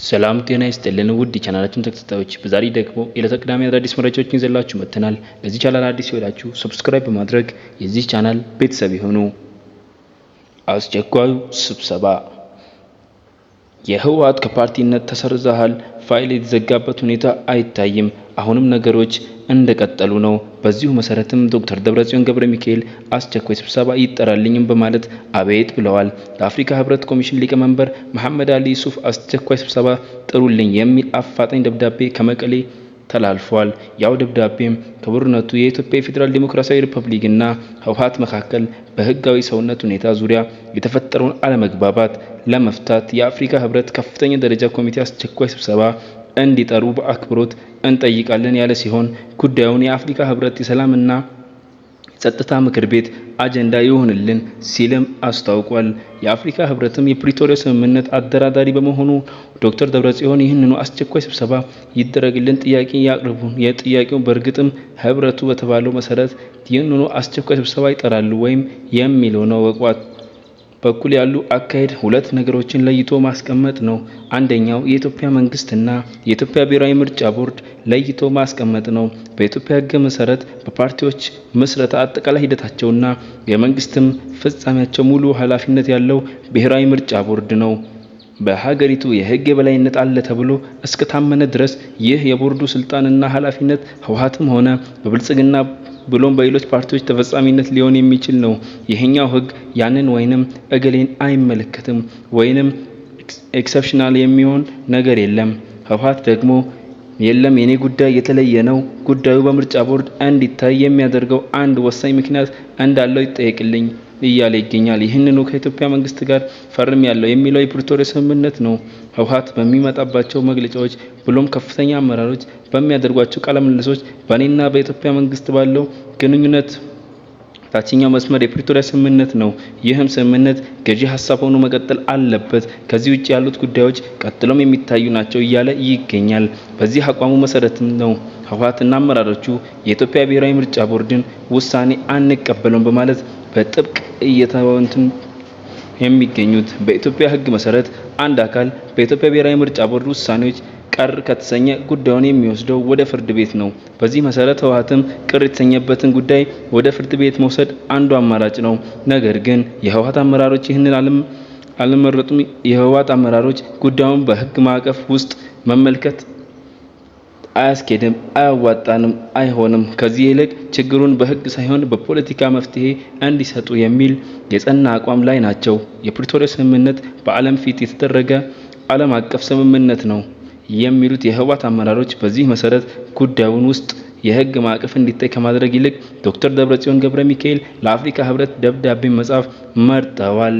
ሰላም ጤና ይስጥልን ውድ ቻናላችን ተከታታዮች፣ በዛሬ ደግሞ የዕለተ ቅዳሜ አዳዲስ መረጃዎችን ይዘላችሁ መጥተናል። ለዚህ ቻናል አዲስ ይሆናችሁ ሰብስክራይብ በማድረግ የዚህ ቻናል ቤተሰብ ይሁኑ። አስቸኳዩ ስብሰባ የህወሓት ከፓርቲነት ተሰርዘሃል፣ ፋይል የተዘጋበት ሁኔታ አይታይም፣ አሁንም ነገሮች እንደቀጠሉ ነው። በዚሁ መሰረትም ዶክተር ደብረጽዮን ገብረ ሚካኤል አስቸኳይ ስብሰባ ይጠራልኝም በማለት አቤት ብለዋል። ለአፍሪካ ህብረት ኮሚሽን ሊቀመንበር መሐመድ አሊ ዩሱፍ አስቸኳይ ስብሰባ ጥሩልኝ የሚል አፋጣኝ ደብዳቤ ከመቀሌ ተላልፏል። ያው ደብዳቤም ክቡርነቱ የኢትዮጵያ ፌዴራል ዲሞክራሲያዊ ሪፐብሊክ እና ህወሓት መካከል በህጋዊ ሰውነት ሁኔታ ዙሪያ የተፈጠረውን አለመግባባት ለመፍታት የአፍሪካ ህብረት ከፍተኛ ደረጃ ኮሚቴ አስቸኳይ ስብሰባ እንዲጠሩ በአክብሮት እንጠይቃለን ያለ ሲሆን ጉዳዩን የአፍሪካ ህብረት የሰላምና ጸጥታ ምክር ቤት አጀንዳ ይሆንልን ሲልም አስታውቋል። የአፍሪካ ህብረትም የፕሪቶሪያ ስምምነት አደራዳሪ በመሆኑ ዶክተር ደብረጽዮን ይህንኑ አስቸኳይ ስብሰባ ይደረግልን ጥያቄ ያቅርቡ። የጥያቄው በእርግጥም ህብረቱ በተባለው መሰረት ይህንኑ አስቸኳይ ስብሰባ ይጠራሉ ወይም የሚለው ነው። በኩል ያሉ አካሄድ ሁለት ነገሮችን ለይቶ ማስቀመጥ ነው። አንደኛው የኢትዮጵያ መንግስትና የኢትዮጵያ ብሔራዊ ምርጫ ቦርድ ለይቶ ማስቀመጥ ነው። በኢትዮጵያ ህግ መሰረት በፓርቲዎች ምስረታ አጠቃላይ ሂደታቸውና የመንግስትም ፍጻሜያቸው ሙሉ ኃላፊነት ያለው ብሔራዊ ምርጫ ቦርድ ነው። በሀገሪቱ የህግ የበላይነት አለ ተብሎ እስከ ታመነ ድረስ ይህ የቦርዱ ስልጣንና ኃላፊነት ህወሓትም ሆነ በብልጽግና ብሎም በሌሎች ፓርቲዎች ተፈጻሚነት ሊሆን የሚችል ነው። ይሄኛው ህግ ያንን ወይንም እገሌን አይመለከትም ወይንም ኤክሰፕሽናል የሚሆን ነገር የለም። ህወሓት ደግሞ የለም የኔ ጉዳይ የተለየ ነው፣ ጉዳዩ በምርጫ ቦርድ እንዲታይ የሚያደርገው አንድ ወሳኝ ምክንያት እንዳለው ይጠየቅልኝ እያለ ይገኛል። ይህንኑ ከኢትዮጵያ መንግስት ጋር ፈርም ያለው የሚለው የፕሪቶሪያ ስምምነት ነው። ህወሓት በሚመጣባቸው መግለጫዎች ብሎም ከፍተኛ አመራሮች በሚያደርጓቸው ቃለ ምልልሶች በእኔና በኢትዮጵያ መንግስት ባለው ግንኙነት ታችኛው መስመር የፕሪቶሪያ ስምምነት ነው። ይህም ስምምነት ገዢ ሀሳብ ሆኖ መቀጠል አለበት። ከዚህ ውጭ ያሉት ጉዳዮች ቀጥሎም የሚታዩ ናቸው እያለ ይገኛል። በዚህ አቋሙ መሰረትም ነው ህወሓትና አመራሮቹ የኢትዮጵያ ብሔራዊ ምርጫ ቦርድን ውሳኔ አንቀበለውም በማለት በጥብቅ እየተወንትን የሚገኙት። በኢትዮጵያ ህግ መሰረት አንድ አካል በኢትዮጵያ ብሔራዊ ምርጫ ቦርድ ውሳኔዎች ቅር ከተሰኘ ጉዳዩን የሚወስደው ወደ ፍርድ ቤት ነው። በዚህ መሰረት ህወሓትም ቅር የተሰኘበትን ጉዳይ ወደ ፍርድ ቤት መውሰድ አንዱ አማራጭ ነው። ነገር ግን የህወሓት አመራሮች ይህንን አልመረጡም። የህወሓት አመራሮች ጉዳዩን በህግ ማዕቀፍ ውስጥ መመልከት አያስኬድም፣ አያዋጣንም፣ አይሆንም፣ ከዚህ ይልቅ ችግሩን በህግ ሳይሆን በፖለቲካ መፍትሄ እንዲሰጡ የሚል የጸና አቋም ላይ ናቸው። የፕሪቶሪያ ስምምነት በዓለም ፊት የተደረገ ዓለም አቀፍ ስምምነት ነው የሚሉት የህወሓት አመራሮች በዚህ መሰረት ጉዳዩን ውስጥ የህግ ማዕቀፍ እንዲታይ ከማድረግ ይልቅ ዶክተር ደብረጽዮን ገብረ ሚካኤል ለአፍሪካ ህብረት ደብዳቤ መጻፍ መርጠዋል።